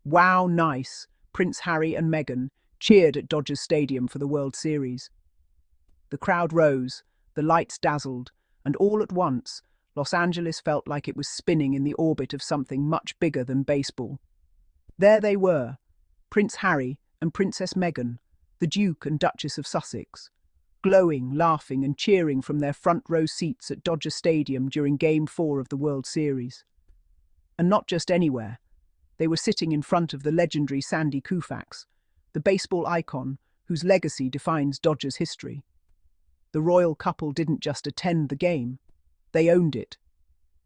"Wow, nice," Prince Harry and Meghan cheered at Dodgers Stadium for the World Series. The crowd rose, the lights dazzled, and all at once, Los Angeles felt like it was spinning in the orbit of something much bigger than baseball. There they were, Prince Harry and Princess Meghan, the Duke and Duchess of Sussex, glowing, laughing and cheering from their front row seats at Dodger Stadium during Game 4 of the World Series. And not just anywhere. They were sitting in front of the legendary Sandy Koufax, the baseball icon whose legacy defines Dodgers history. The royal couple didn't just attend the game, they owned it.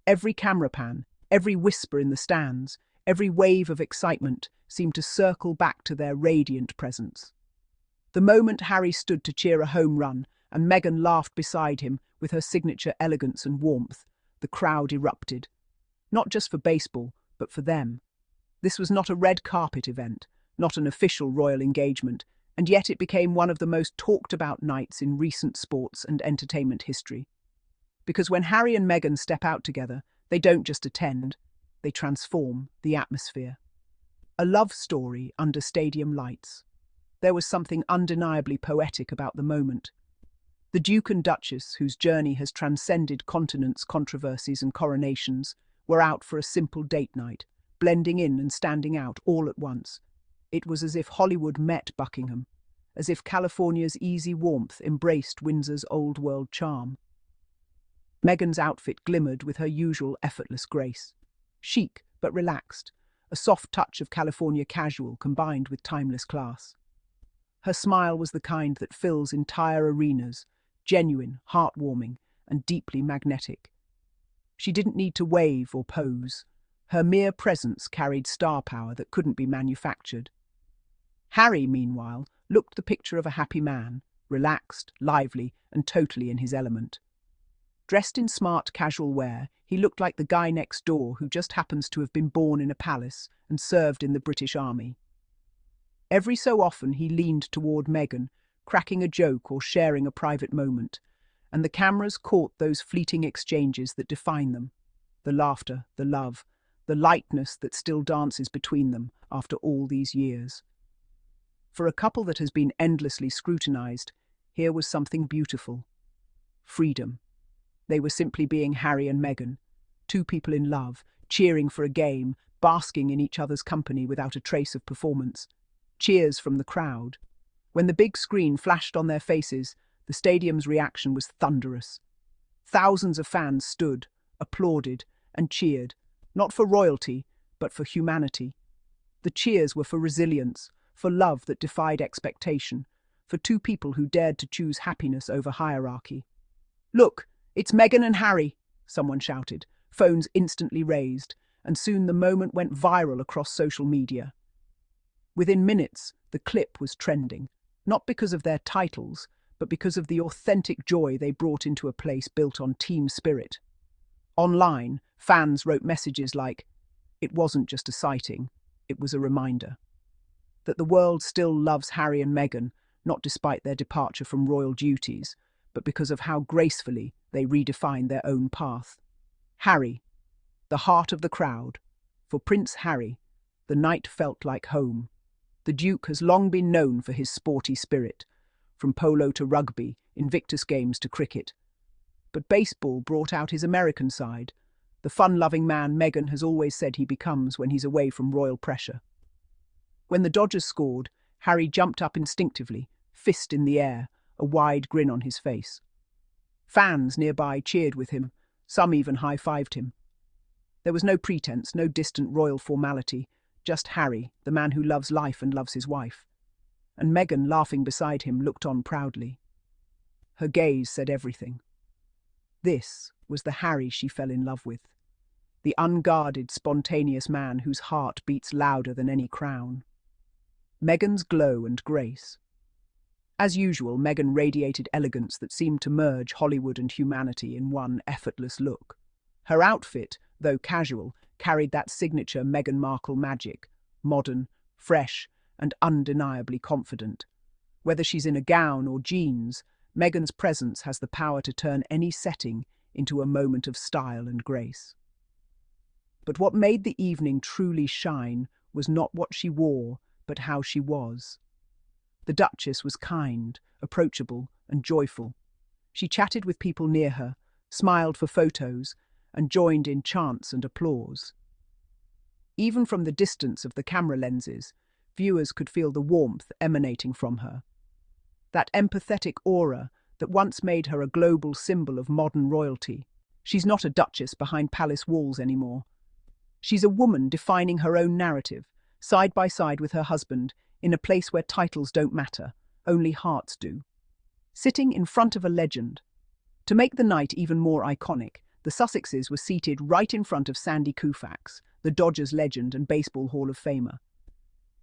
Every camera pan, every whisper in the stands, every wave of excitement seemed to circle back to their radiant presence. The moment Harry stood to cheer a home run and Meghan laughed beside him with her signature elegance and warmth, the crowd erupted. Not just for baseball, but for them. This was not a red carpet event, not an official royal engagement, and yet it became one of the most talked about nights in recent sports and entertainment history. Because when Harry and Meghan step out together, they don't just attend, they transform the atmosphere. A love story under stadium lights. There was something undeniably poetic about the moment. The Duke and Duchess, whose journey has transcended continents, controversies and coronations, were out for a simple date night, blending in and standing out all at once. It was as if Hollywood met Buckingham, as if California's easy warmth embraced Windsor's old-world charm. Meghan's outfit glimmered with her usual effortless grace. Chic, but relaxed, a soft touch of California casual combined with timeless class. Her smile was the kind that fills entire arenas, genuine, heartwarming, and deeply magnetic. She didn't need to wave or pose. Her mere presence carried star power that couldn't be manufactured. Harry, meanwhile, looked the picture of a happy man, relaxed, lively, and totally in his element. Dressed in smart, casual wear, he looked like the guy next door who just happens to have been born in a palace and served in the British Army. Every so often he leaned toward Meghan, cracking a joke or sharing a private moment, and the cameras caught those fleeting exchanges that define them. The laughter, the love, the lightness that still dances between them after all these years. For a couple that has been endlessly scrutinized, here was something beautiful. Freedom. They were simply being Harry and Meghan, two people in love, cheering for a game, basking in each other's company without a trace of performance. Cheers from the crowd. When the big screen flashed on their faces, the stadium's reaction was thunderous. Thousands of fans stood, applauded, and cheered, not for royalty, but for humanity. The cheers were for resilience, for love that defied expectation, for two people who dared to choose happiness over hierarchy. "Look, it's Meghan and Harry," someone shouted, phones instantly raised, and soon the moment went viral across social media. Within minutes, the clip was trending, not because of their titles, but because of the authentic joy they brought into a place built on team spirit. Online, fans wrote messages like, "It wasn't just a sighting, it was a reminder." That the world still loves Harry and Meghan, not despite their departure from royal duties, but because of how gracefully they redefined their own path. Harry, the heart of the crowd. For Prince Harry, the night felt like home. The Duke has long been known for his sporty spirit, from polo to rugby, Invictus Games to cricket. But baseball brought out his American side, the fun-loving man Meghan has always said he becomes when he's away from royal pressure. When the Dodgers scored, Harry jumped up instinctively, fist in the air, a wide grin on his face. Fans nearby cheered with him, some even high-fived him. There was no pretense, no distant royal formality, just Harry, the man who loves life and loves his wife. And Meghan, laughing beside him, looked on proudly. Her gaze said everything. This was the Harry she fell in love with, the unguarded, spontaneous man whose heart beats louder than any crown. Meghan's glow and grace. As usual, Meghan radiated elegance that seemed to merge Hollywood and humanity in one effortless look. Her outfit, though casual, carried that signature Meghan Markle magic, modern, fresh, and undeniably confident. Whether she's in a gown or jeans, Meghan's presence has the power to turn any setting into a moment of style and grace. But what made the evening truly shine was not what she wore, but how she was. The Duchess was kind, approachable, and joyful. She chatted with people near her, smiled for photos, and joined in chants and applause. Even from the distance of the camera lenses, viewers could feel the warmth emanating from her. That empathetic aura that once made her a global symbol of modern royalty. She's not a duchess behind palace walls anymore. She's a woman defining her own narrative, side by side with her husband, in a place where titles don't matter, only hearts do. Sitting in front of a legend. To make the night even more iconic, the Sussexes were seated right in front of Sandy Koufax, the Dodgers legend and Baseball Hall of Famer.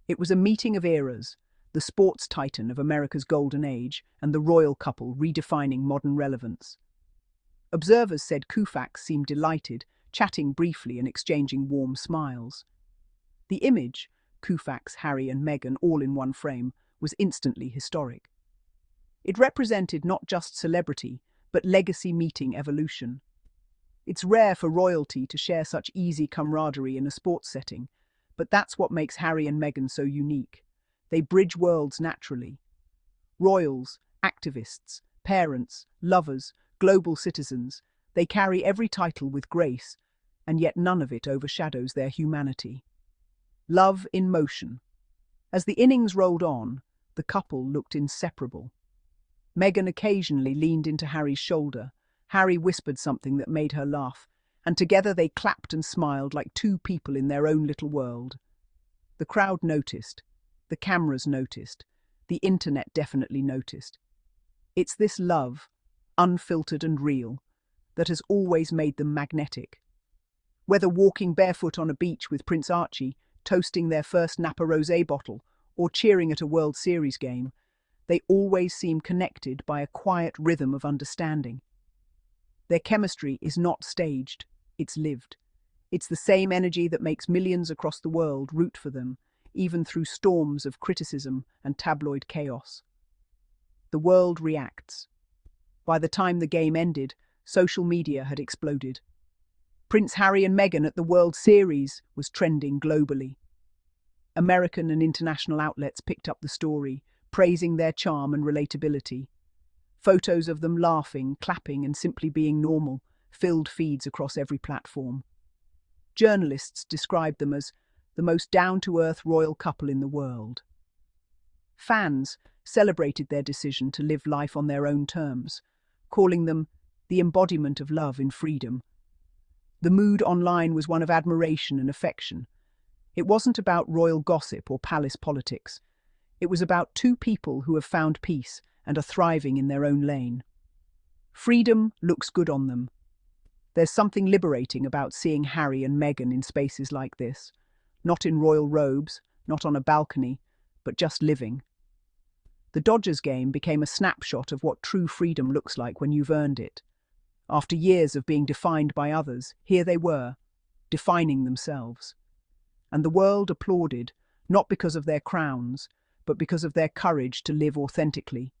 It was a meeting of eras, the sports titan of America's golden age and the royal couple redefining modern relevance. Observers said Koufax seemed delighted, chatting briefly and exchanging warm smiles. The image, Koufax, Harry and Meghan all in one frame, was instantly historic. It represented not just celebrity, but legacy meeting evolution. It's rare for royalty to share such easy camaraderie in a sports setting, but that's what makes Harry and Meghan so unique. They bridge worlds naturally. Royals, activists, parents, lovers, global citizens, they carry every title with grace, and yet none of it overshadows their humanity. Love in motion. As the innings rolled on, the couple looked inseparable. Meghan occasionally leaned into Harry's shoulder. Harry whispered something that made her laugh, and together they clapped and smiled like two people in their own little world. The crowd noticed. The cameras noticed. The internet definitely noticed. It's this love, unfiltered and real, that has always made them magnetic. Whether walking barefoot on a beach with Prince Archie, toasting their first Napa Rosé bottle, or cheering at a World Series game, they always seem connected by a quiet rhythm of understanding. Their chemistry is not staged, it's lived. It's the same energy that makes millions across the world root for them, even through storms of criticism and tabloid chaos. The world reacts. By the time the game ended, social media had exploded. Prince Harry and Meghan at the World Series was trending globally. American and international outlets picked up the story, praising their charm and relatability. Photos of them laughing, clapping, and simply being normal filled feeds across every platform. Journalists described them as the most down-to-earth royal couple in the world. Fans celebrated their decision to live life on their own terms, calling them the embodiment of love in freedom. The mood online was one of admiration and affection. It wasn't about royal gossip or palace politics. It was about two people who have found peace and are thriving in their own lane. Freedom looks good on them. There's something liberating about seeing Harry and Meghan in spaces like this. Not in royal robes, not on a balcony, but just living. The Dodgers game became a snapshot of what true freedom looks like when you've earned it. After years of being defined by others, here they were, defining themselves. And the world applauded, not because of their crowns, but because of their courage to live authentically.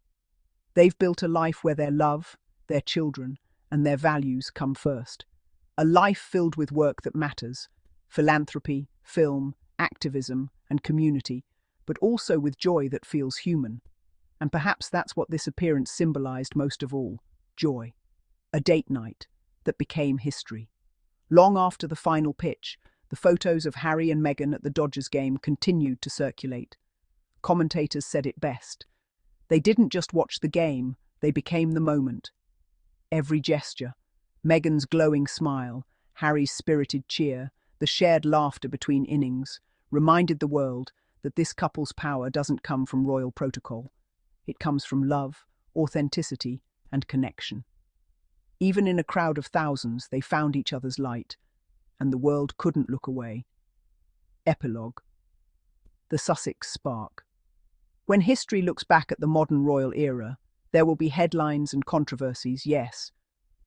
They've built a life where their love, their children, and their values come first. A life filled with work that matters, philanthropy, film, activism, and community, but also with joy that feels human. And perhaps that's what this appearance symbolized most of all, joy. A date night that became history. Long after the final pitch, the photos of Harry and Meghan at the Dodgers game continued to circulate. Commentators said it best. They didn't just watch the game, they became the moment. Every gesture, Meghan's glowing smile, Harry's spirited cheer, the shared laughter between innings, reminded the world that this couple's power doesn't come from royal protocol. It comes from love, authenticity, and connection. Even in a crowd of thousands, they found each other's light, and the world couldn't look away. Epilogue. The Sussex Spark. When history looks back at the modern royal era, there will be headlines and controversies, yes,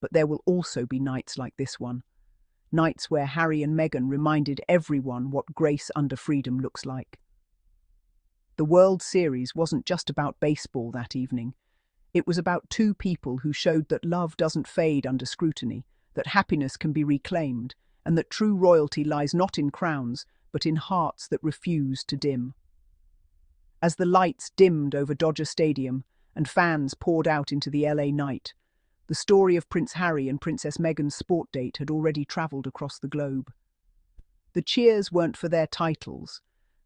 but there will also be nights like this one. Nights where Harry and Meghan reminded everyone what grace under freedom looks like. The World Series wasn't just about baseball that evening. It was about two people who showed that love doesn't fade under scrutiny, that happiness can be reclaimed, and that true royalty lies not in crowns, but in hearts that refused to dim. As the lights dimmed over Dodger Stadium and fans poured out into the LA night, the story of Prince Harry and Princess Meghan's sport date had already travelled across the globe. The cheers weren't for their titles,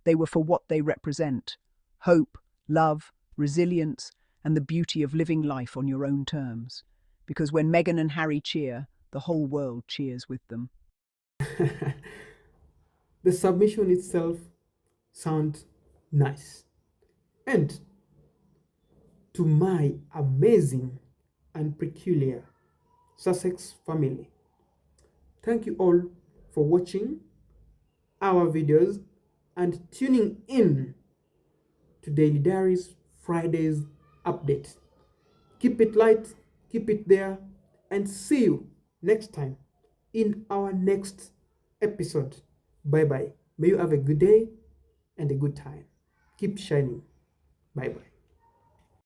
they were for what they represent: hope, love, resilience, and the beauty of living life on your own terms. Because when Meghan and Harry cheer, the whole world cheers with them. The submission itself sounds nice. And to my amazing and peculiar Sussex family, thank you all for watching our videos and tuning in to Daily Diaries Fridays update. Keep it light, keep it there, and see you next time in our next episode. Bye bye. May you have a good day and a good time. Keep shining. Bye bye.